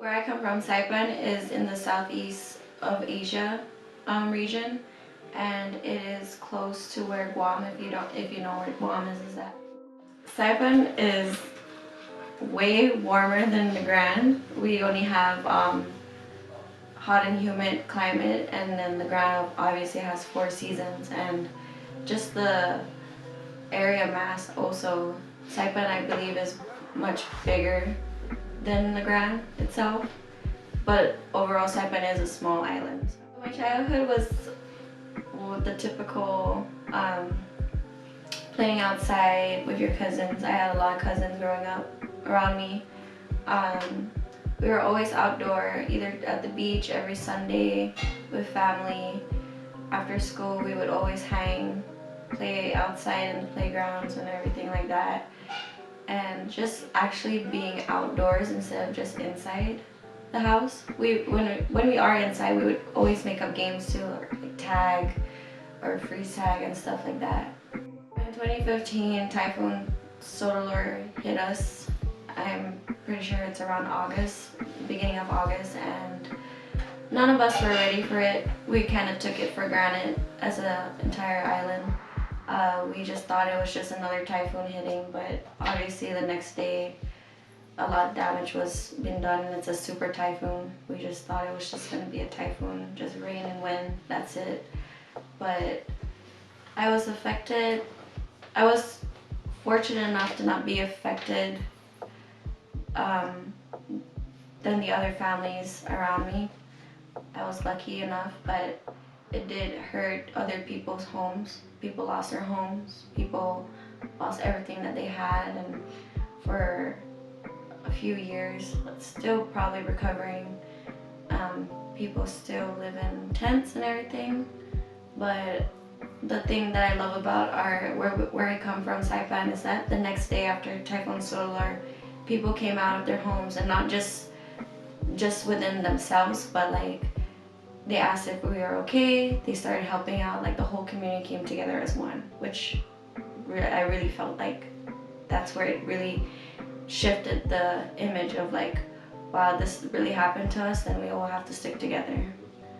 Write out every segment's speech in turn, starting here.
Where I come from, Saipan is in the southeast of Asia region, and it is close to where Guam. If you know where Guam is at. Saipan is way warmer than the Grand. We only have hot and humid climate, and then the Grand obviously has 4 seasons, and just the area mass also. Saipan, I believe, is much bigger than the Grand itself, but overall Saipan is a small island. My childhood was the typical playing outside with your cousins. I had a lot of cousins growing up around me. We were always outdoor, either at the beach every Sunday with family. After school, we would always play outside in the playgrounds and everything like that. And just actually being outdoors instead of just inside the house. When we are inside, we would always make up games too, like tag or freeze tag and stuff like that. In 2015, Typhoon Solar hit us. I'm pretty sure it's around August, beginning of August, and none of us were ready for it. We kind of took it for granted as an entire island. We just thought it was just another typhoon hitting, but obviously the next day a lot of damage was been done, and it's a super typhoon. We just thought it was just going to be a typhoon, just rain and wind, that's it. But I was affected. I was fortunate enough to not be affected than the other families around me. I was lucky enough, but it did hurt other people's homes. People lost their homes, people lost everything that they had, and for a few years, but still probably recovering. People still live in tents and everything, but the thing that I love about where I come from, Saipan, is that the next day after Typhoon Solar, people came out of their homes, and not just within themselves, but like they asked if we were okay. They started helping out. Like the whole community came together as one, which I really felt like that's where it really shifted the image of like, wow, this really happened to us, then we all have to stick together.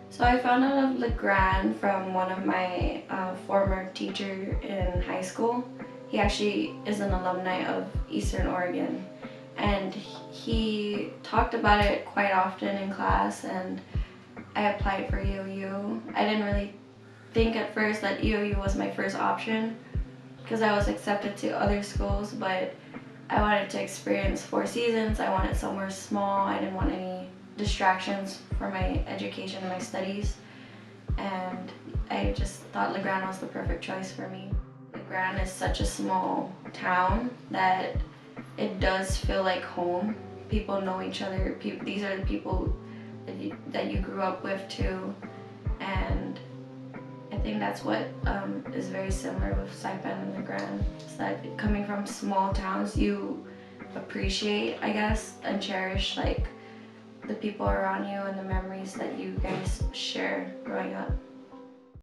So I found out of Le Grand from one of my former teacher in high school. He actually is an alumni of Eastern Oregon, and he talked about it quite often in class, and I applied for EOU. I didn't really think at first that EOU was my first option because I was accepted to other schools, but I wanted to experience 4 seasons. I wanted somewhere small. I didn't want any distractions for my education and my studies, and I just thought Le Grand was the perfect choice for me. Le Grand is such a small town that it does feel like home. People know each other. These are the people that you grew up with too, and I think that's what is very similar with Saipan and Le Grand. It's that coming from small towns, you appreciate, I guess, and cherish like the people around you and the memories that you guys share growing up.